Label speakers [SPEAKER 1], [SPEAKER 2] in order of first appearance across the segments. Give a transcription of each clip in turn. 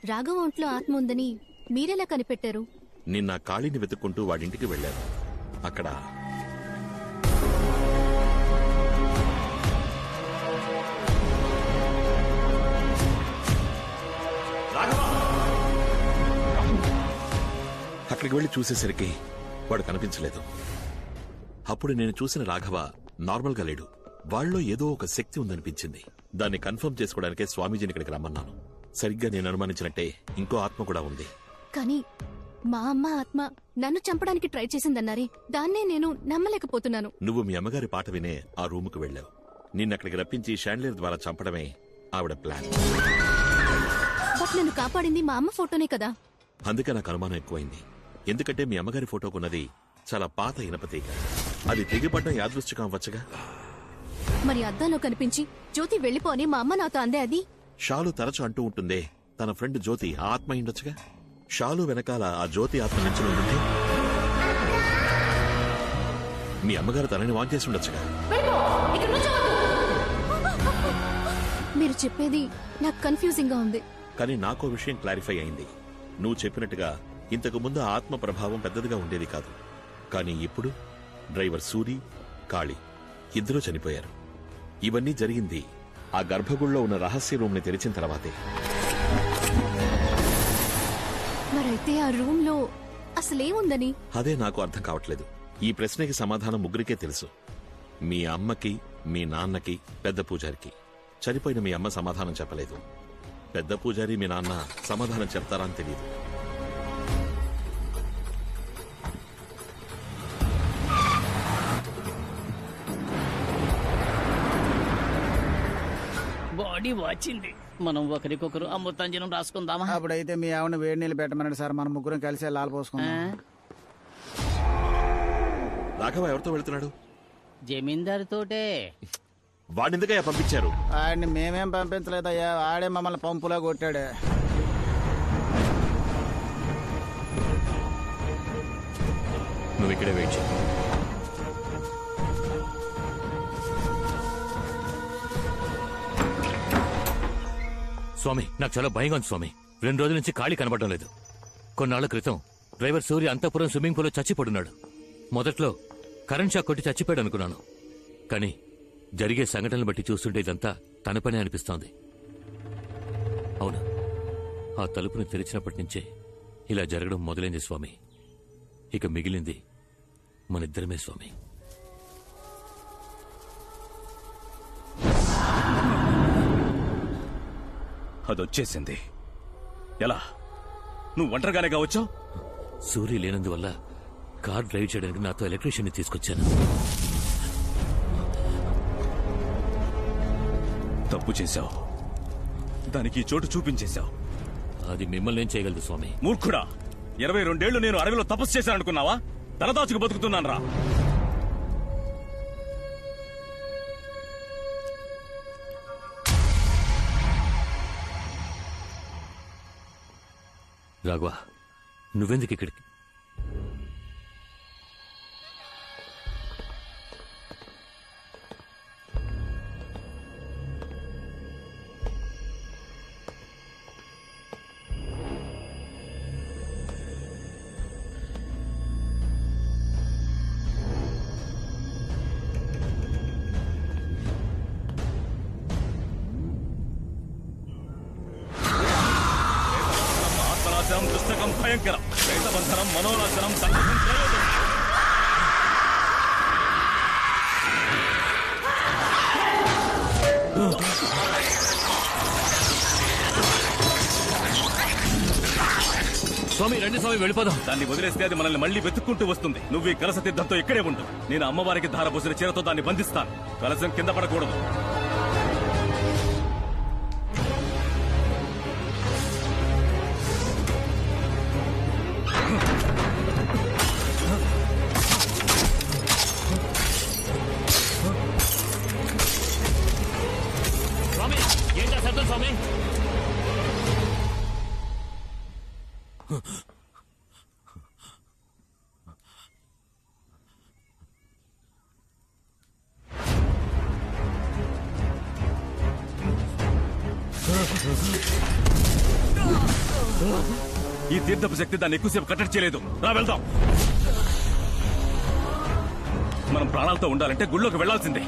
[SPEAKER 1] రాఘవ ఒంట్లో ఆత్మ ఉందని మీరెలా కనిపెట్టారు?
[SPEAKER 2] నిన్న కాళీని వెతుక్కుంటూ వాడింటికి వెళ్లారు. అక్కడ అక్కడికి వెళ్లి చూసేసరికి వాడు కనిపించలేదు. అప్పుడు నేను చూసిన రాఘవ నార్మల్ గా లేడు. వాళ్ళలో ఏదో ఒక శక్తి ఉందనిపించింది. దాన్ని కన్ఫర్మ్ చేసుకోవడానికే స్వామీజీని ఇక్కడికి రమ్మన్నాను. సరిగ్గా నేను అనుమానించినట్టే ఇంకో ఆత్మ కూడా ఉంది.
[SPEAKER 1] కానీ మా అమ్మ ఆత్మ నన్ను చంపడానికి ట్రై చేసిందన్నారే, దాన్నే నేను నమ్మలేకపోతున్నాను.
[SPEAKER 2] నువ్వు మీ అమ్మగారి పాట వినే ఆ రూముకు వెళ్లావు. నిన్నక్కడికి రప్పించి షాండ్లియర్ ద్వారా చంపడమే ఆవిడ ప్లాన్.
[SPEAKER 1] బట్ నన్ను కాపాడింది మా అమ్మ ఫోటోనే కదా.
[SPEAKER 2] అందుకే నాకు అనుమానం ఎక్కువైంది. ఎందుకంటే మీ అమ్మగారి ఫోటోకున్నది చాలా పాత ఇనపతీగ. అది తెగిపడ్డం యాదృష్టికం అవ్వచ్చుగా.
[SPEAKER 1] మరి అద్దంలో కనిపించి జ్యోతి వెళ్లిపోని మా అమ్మ నాతో అందే. అది
[SPEAKER 2] షాలు తరచు అంటూ ఉంటుందే, తన ఫ్రెండ్ జ్యోతి ఆ ఆత్మ ఉండొచ్చుగా. షాలు వెనకాల ఆ జ్యోతి ఆత్మ నుంచి ఉంటుంది. మీ అమ్మగారు తనని వాన్ చేసి ఉండొచ్చుగా.
[SPEAKER 1] మీరు చెప్పేది నాకు కన్ఫ్యూజింగ్ గా ఉంది.
[SPEAKER 2] కానీ నాకో విషయం క్లారిఫై అయింది. నువ్వు చెప్పినట్టుగా ఇంతకు ముందు ఆత్మ ప్రభావం పెద్దదిగా ఉండేది కాదు. కానీ ఇప్పుడు డ్రైవర్ సూరి, కాళీ ఇద్దరూ చనిపోయారు. ఇవన్నీ జరిగింది ఆ గర్భగుడిలో ఉన్న రహస్య రూమ్ ని తెరిచిన తర్వాతే.
[SPEAKER 1] మరైతే ఆ రూమ్ లో అసలేముందని?
[SPEAKER 2] అదే నాకు అర్థం కావట్లేదు. ఈ ప్రశ్నకి సమాధానం ముగ్గురికే తెలుసు. మీ అమ్మకి, మీ నాన్నకి, పెద్ద పూజారికి. చనిపోయిన మీ అమ్మ సమాధానం చెప్పలేదు. పెద్ద పూజారి, మీ నాన్న సమాధానం చెప్తారా అని తెలియదు.
[SPEAKER 3] బాడీ వచ్చింది. మనం ఒకరికొకరు అమృతాంజనం రాసుకుందామా?
[SPEAKER 4] అప్పుడైతే మీ ఆవిడ వేడి నీళ్ళు పెట్టమన్నాడు సార్. మనం ముగ్గురం కలిసి లాల్ పోసుకుందాం.
[SPEAKER 2] రాఘవ ఎవరితో వెళ్తున్నాడు?
[SPEAKER 3] జమీందారు తోటే.
[SPEAKER 2] వాడినిందుకయ్యా పంపించారు?
[SPEAKER 4] ఆడిని మేమేం పంపించలేదయ్యా, ఆడే మమ్మల్ని పంపులా కొట్టాడు.
[SPEAKER 2] నువ్వు ఇక్కడే వెయిట్ చేయి.
[SPEAKER 5] స్వామి, నాకు చాలా భయంగా ఉంది స్వామి. 2 రోజుల నుంచి ఖాళీ కనబడడం లేదు. కొన్నాళ్ల క్రితం డ్రైవర్ సూర్య అంతఃపురం స్విమ్మింగ్ పూల్లో చచ్చిపడున్నాడు. మొదట్లో కరెంట్ షాక్ కొట్టి చచ్చిపోయాడు అనుకున్నాను. కానీ జరిగే సంఘటనలు బట్టి చూస్తుంటే ఇదంతా తన పనే అనిపిస్తోంది. అవును, ఆ తలుపును తెరిచినప్పటి నుంచే ఇలా జరగడం మొదలైంది స్వామి. ఇక మిగిలింది మనిద్దరమే స్వామి.
[SPEAKER 6] అదొచ్చేసింది. ఎలా? నువ్వు ఒంటరిగానే వచ్చావు?
[SPEAKER 5] సూర్య లేనందువల్ల కార్ డ్రైవ్ చేయడానికి నాతో ఎలక్ట్రీషియన్ ని తీసుకొచ్చాను.
[SPEAKER 6] తప్పు చేశావు. దానికి చోటు చూపించేశావు.
[SPEAKER 5] అది మిమ్మల్ని ఏం చేయగలదు స్వామి?
[SPEAKER 6] మూర్ఖుడా! 22 ఏళ్లు నేను అడవిలో తపస్సు చేశాననుకున్నావా? తలదాచుకు బతుకుతున్నాను రా.
[SPEAKER 5] రాఘవ, నువ్వెందుకు ఇక్కడికి?
[SPEAKER 6] పుస్తకం భయంకరం, బంధనం మనోనాశనం.
[SPEAKER 5] స్వామి రండి స్వామి, వెళ్ళిపోదాం.
[SPEAKER 6] దాన్ని వదిలేస్తే అది మనల్ని మళ్లీ వెతుక్కుంటూ వస్తుంది. నువ్వు ఈ కలస తీర్థంతో ఇక్కడే ఉండు. నేను అమ్మవారికి ధారపోసిన చీరతో దాన్ని బంధిస్తాను. కలసం కింద పడకూడదు.
[SPEAKER 5] స్వామి ఏం చేస్తాం స్వామి?
[SPEAKER 6] ఈ తీర్థపు శక్తి దాన్ని ఎక్కువసేపు కట్టడి చేయలేదు. రా వెళ్దాం. మనం ప్రాణాలతో ఉండాలంటే గుళ్ళోకి వెళ్లాల్సిందే.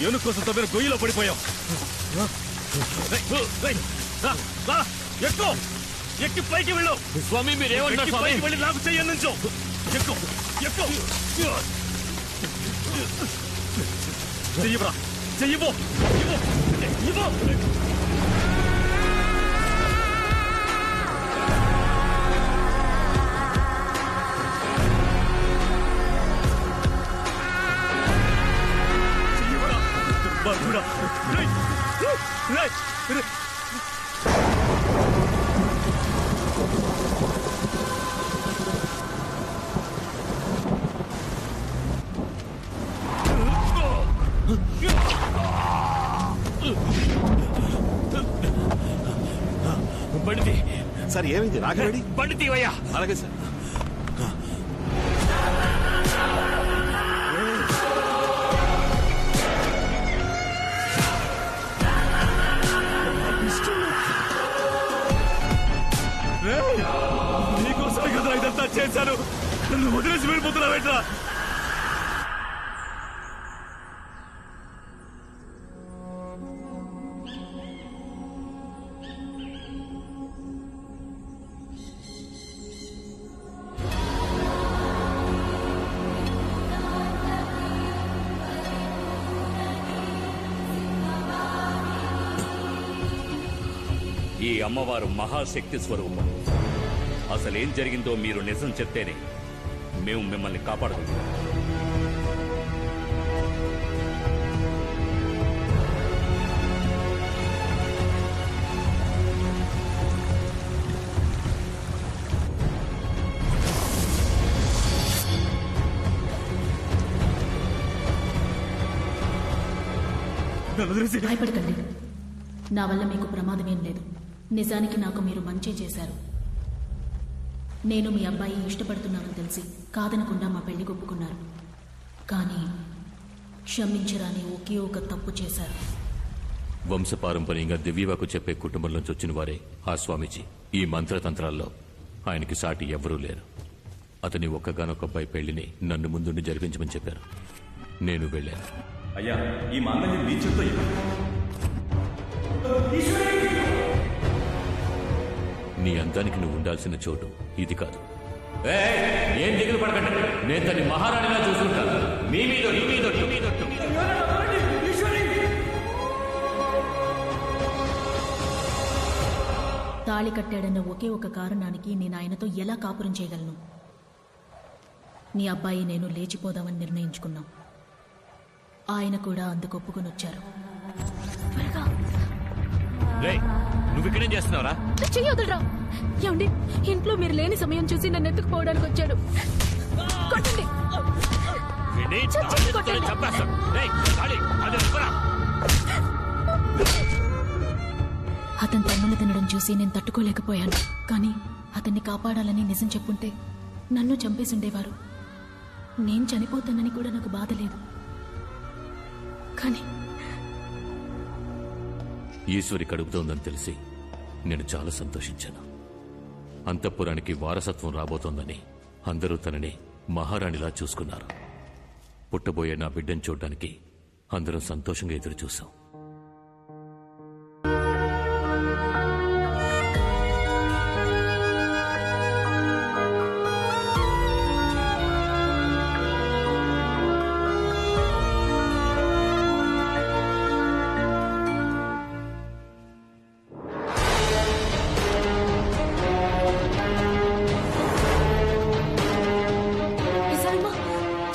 [SPEAKER 6] ఏను కోసం తవ్విన గొయ్యిలో పడిపోయాం. ఎక్కువ ఎక్కి పైకి వెళ్ళు.
[SPEAKER 5] స్వామి మీరేమంటారు స్వామి?
[SPEAKER 6] పైకి వెళ్ళి నాకు చెయ్యి నుంచో. ఎక్కువ ఎక్కువ చెయ్యరా, చెయ్యిపో ఇవ్వు. బర్గుడా రేయ్ రేయ్ రేయ్.
[SPEAKER 5] బండి
[SPEAKER 2] సార్ ఏమైంది? రాఘవేడి
[SPEAKER 5] బండి తీవయ్యా.
[SPEAKER 2] అలాగే సార్.
[SPEAKER 6] నీకోసమే కదా ఇదంతా చేశాను. నన్ను వదిలేసి వెళ్ళిపోతున్నావేట్రా?
[SPEAKER 7] ఈ అమ్మవారు మహాశక్తి స్వరూపం. అసలేం జరిగిందో మీరు నిజం చెప్తేనే మేము మిమ్మల్ని కాపాడగలుగుతాం.
[SPEAKER 8] భయపడకండి. నా వల్ల మీకు ప్రమాదమేం లేదు. నిజానికి నాకు మీరు మంచి చేశారు. నేను మీ అబ్బాయి ఇష్టపడుతున్నానని తెలిసి కాదనకుండా మా పెళ్లి ఒప్పుకున్నారు. కానీ క్షమించరాని ఒకే ఒక తప్పు చేశారు.
[SPEAKER 5] వంశపారంపర్యంగా దివ్యవాకు చెప్పే కుటుంబంలోంచి వచ్చిన వారే ఆ స్వామీజీ. ఈ మంత్రతంత్రాల్లో ఆయనకి సాటి ఎవ్వరూ లేరు. అతని ఒక్కగానొక్క అబ్బాయి పెళ్లిని నన్ను ముందుండి జరిపించమని చెప్పారు. నేను వెళ్ళాను.
[SPEAKER 6] అయ్యా, ఈ మాంగళ్యం నీ చేత్తో ఇవ్వండి.
[SPEAKER 5] నీ అందానికి నువ్వు ఉండాల్సిన చోటు ఇది కాదు. ఏం దిగులు పడకండి. నేను తన్ని మహారాణిలా చూసుకుంటాను. మీ మీద
[SPEAKER 8] తాళి కట్టాడన్న ఒకే ఒక కారణానికి నేను ఆయనతో ఎలా కాపురం చేయగలను? నీ అబ్బాయి నేను లేచిపోదామని నిర్ణయించుకున్నాం. ఆయన కూడా అందుకు ఒప్పుకొని వచ్చారు.
[SPEAKER 5] రేయ్, నువ్వు ఇక్కడేం చేస్తున్నావురా?
[SPEAKER 8] చెయ్యొదరా. ఏమండి, ఇంట్లో మీరు లేని సమయం చూసి నన్ను ఎత్తుకుపోవడానికి వచ్చాడు. కొట్టండి.
[SPEAKER 5] వీడిని
[SPEAKER 8] చచ్చి కొట్టండి.
[SPEAKER 5] చంపేస్తాను. రేయ్, కాళీ, అది ఇవ్వరా.
[SPEAKER 8] అతను తన్నులు తినడం చూసి నేను తట్టుకోలేకపోయాను. కానీ అతన్ని కాపాడాలని నిజం చెప్పుంటే నన్ను చంపేసి ఉండేవారు. నేను చనిపోతానని కూడా నాకు బాధ లేదు. కానీ
[SPEAKER 5] ఈశ్వరి కడుపుతోందని తెలిసి నేను చాలా సంతోషించాను. అంతఃపురానికి వారసత్వం రాబోతోందని అందరూ తనని మహారాణిలా చూసుకున్నారు. పుట్టబోయే నా బిడ్డను చూడ్డానికి అందరం సంతోషంగా ఎదురు చూశాం.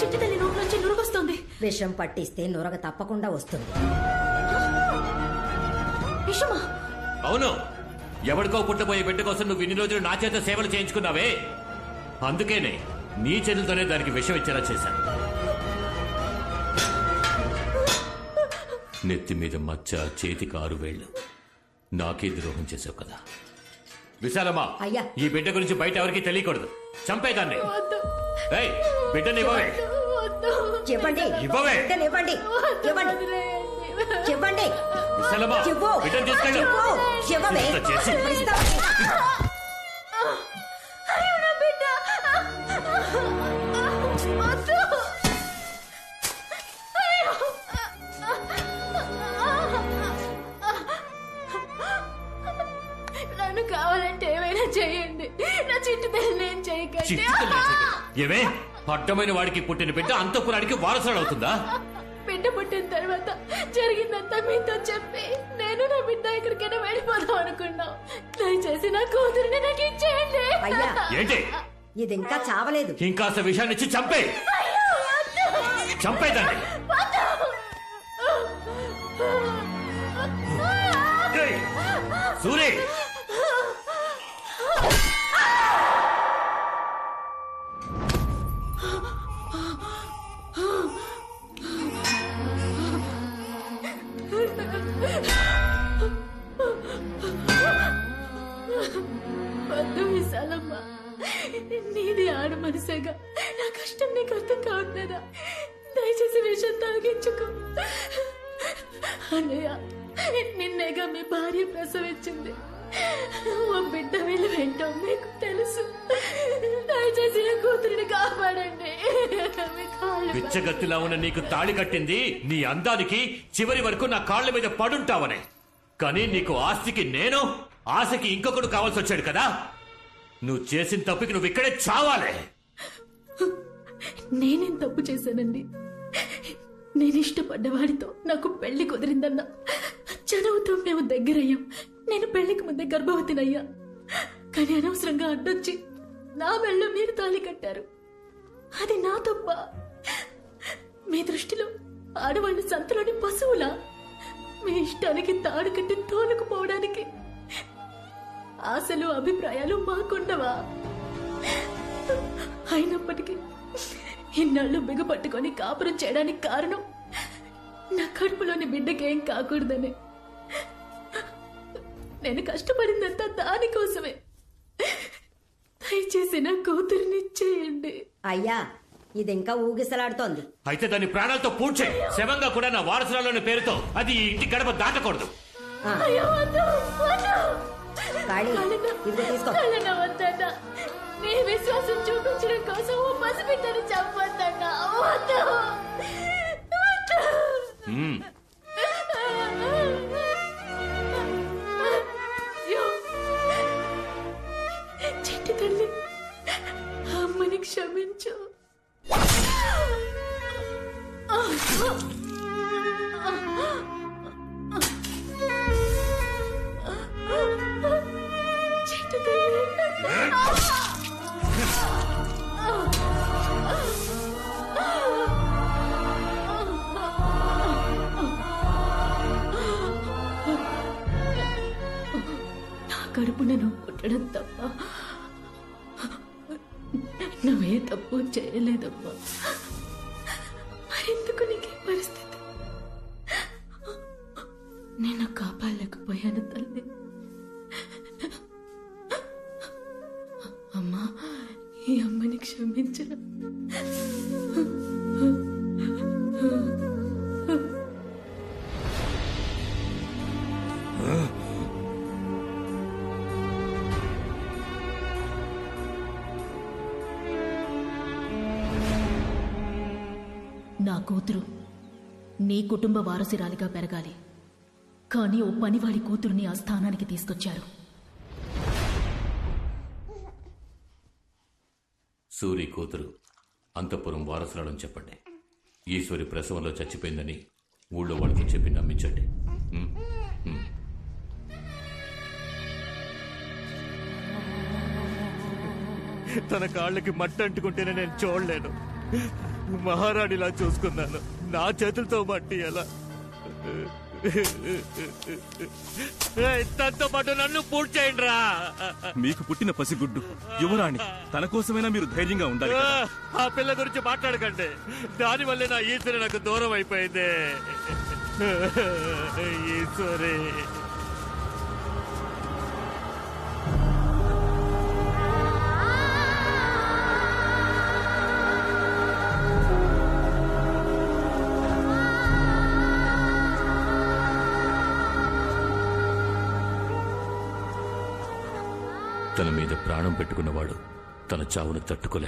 [SPEAKER 8] చిట్టి తల్లి నోటి నుంచి నురుగొస్తోంది.
[SPEAKER 9] విషం పట్టిస్తే నురగ తప్పకుండా వస్తుంది.
[SPEAKER 8] విషమా?
[SPEAKER 5] అవును, ఎవరికో పుట్టబోయే బిడ్డ కోసం నువ్వు ఇన్ని రోజులు నా చేత సేవలు చేయించుకున్నావే, అందుకేనే నీ చేతులతోనే దానికి విషం ఇచ్చేలా చేశాను. నెత్తి మీద మచ్చ, చేతికి 6 వేళ్లు. నాకే ద్రోహం చేసావు కదా. విశాలమ్మా,
[SPEAKER 9] అయ్యా.
[SPEAKER 5] ఈ బిడ్డ గురించి బయట ఎవరికి తెలియకూడదు. చంపేదాన్ని. రేయ్, బిడ్డని ఇవ్వవే.
[SPEAKER 9] చెప్పండి,
[SPEAKER 5] ఇవ్వవే.
[SPEAKER 9] బిడ్డను ఇవ్వండి. ఇవ్వండి. ఇవ్వండి.
[SPEAKER 5] విశాలమ్మా,
[SPEAKER 9] ఇవ్వు.
[SPEAKER 5] బిడ్డను తీసుకెళ్ళు.
[SPEAKER 9] ఇవ్వు. ఇవ్వవే.
[SPEAKER 5] ఇంత చేసి.
[SPEAKER 9] ఇస్తావా?
[SPEAKER 8] నన్ను కావాలంటే ఏమైనా చేయండి. నా చిట్టు తల్లి నేను చేయకండి.
[SPEAKER 5] ఏమే, అడ్డమైన వాడికి పుట్టిన బిడ్డ అంతఃపురానికి వారసుడు అవుతుందా?
[SPEAKER 8] బిడ్డ పుట్టిన తర్వాత జరిగిందంతా మీతో చెప్పి నేను నా బిడ్డ ఎక్కడికైనా వెళ్ళిపోదాం అనుకున్నాం. దయచేసి నా కూతురిని నాకు ఇచ్చేయండి.
[SPEAKER 9] అయ్యా.
[SPEAKER 5] ఏంటి?
[SPEAKER 9] ఇది ఇంకా చావలేదు.
[SPEAKER 5] ఇంకాస్త విషయాన్ని ఇచ్చి చంపే. చంపేదాన్ని. ఏయ్, సూరి,
[SPEAKER 8] వద్దు విశాలమ్మ, నీది ఆడ మనసేగా. నా కష్టం నీకు అర్థం కావట్లేదా? దయచేసి విషయం తాగించుకో. అన్నయ్య, నిన్నేగా మీ భార్య ప్రసవించింది. ఓ బిడ్డ వీళ్ళు ఏంటో మీకు తెలుసు. దయచేసి నా కూతురిని కాపాడండి. మీ కాళ్ళు
[SPEAKER 5] బిచ్చగత్తిలా ఉన్న నీకు తాళి కట్టింది నీ అందానికి, చివరి వరకు నా కాళ్ళ మీద పడుంటావనే. కానీ నీకు ఆస్తికి నేను, ఆశకి ఇంకొకడు కావాల్సి వచ్చాడు కదా. నువ్వు చేసిన తప్పుకి నువ్వు ఇక్కడే చావాలే.
[SPEAKER 8] నేనేం తప్పు చేశానండి? నేను ఇష్టపడ్డవాడితో నాకు పెళ్లి కుదిరిందన్నా చదువుతో మేము దగ్గరయ్యాం. నేను పెళ్లికి ముందే గర్భవతినయ్యా. కానీ అనవసరంగా అడ్డొచ్చి నా మెళ్ళ మీరు తాళి కట్టారు. అది నా తప్ప? మీ దృష్టిలో ఆడవాళ్ళు సంతలోని పశువులా? మీ ఇష్టానికి తాడు కట్టి తోలుకుపోవడానికి ఆశలు, అభిప్రాయాలు మాకుండవా? అయినప్పటికీ ఇన్నాళ్ళు బిగపట్టుకొని కాపురం చేయడానికి కారణం నా కడుపులోని బిడ్డకేం కాకూడదని. నేను కష్టపడిందంతా దానికోసమే. దయచేసి నా కూతురిని చేయండి.
[SPEAKER 9] అయ్యా, ఇది ఇంకా ఊగిసలాడుతోంది.
[SPEAKER 5] అయితే దాన్ని ప్రాణాలతో పూడ్చే. శవంగా కూడా నా వారసురాలోని పేరుతో అది ఈ ఇంటి గడప దాటకూడదు.
[SPEAKER 9] ఆ,
[SPEAKER 8] అయ్యో, వద్దు, వద్దు.
[SPEAKER 9] కాళీ, ఇదిగో తీసుకో.
[SPEAKER 8] కళ్ళను వద్దన్నా. నీ విశ్వాసం చూపించడం కోసం ఓ పసిబిడ్డని చంపొద్దన్నా. వద్దు, వద్దు. అయ్యో, చిట్టి తల్లి, అమ్మని క్షమించు. చిట్టి తల్లి. నాన్నను పుట్టడం తప్ప నువ్వే తప్పు చేయలేదమ్మా. మరెందుకు నీకే పరిస్థితి? నేను కాపాడలేకపోయాను తల్లి. అమ్మా, ఈ అమ్మని క్షమించరా. నా కూతురు నీ కుటుంబ వారసురాలిగా పెరగాలి, కానీ ఓ పనివాడి కూతురుని ఆ స్థానానికి తీసుకొచ్చారు.
[SPEAKER 5] సూరి కూతురు అంతఃపురం వారసురాలని చెప్పండి. ఈశ్వరి ప్రసవంలో చచ్చిపోయిందని ఊళ్ళో వాళ్ళతో చెప్పి నమ్మించండి. ఉమ్, ఉమ్.
[SPEAKER 10] తన కాళ్ళకి మట్టి అంటుకుంటేనే నేను చూడలేను. మహారాణిలా చూసుకున్నాను, నా చేతులతో మట్టి ఎలా? తనతో పాటు నన్ను పూర్తి చేయండి రా.
[SPEAKER 6] మీకు పుట్టిన పసిగుడ్డు యువరాణి, తన కోసమైనా మీరు ధైర్యంగా ఉండాలి కదా.
[SPEAKER 10] ఆ పిల్ల గురించి మాట్లాడకండి, దానివల్లే నా ఈశ్వరి నాకు దూరం అయిపోయింది. ఈశ్వరి
[SPEAKER 5] తన మీద ప్రాణం పెట్టుకున్నవాడు తన చావును తట్టుకోలేక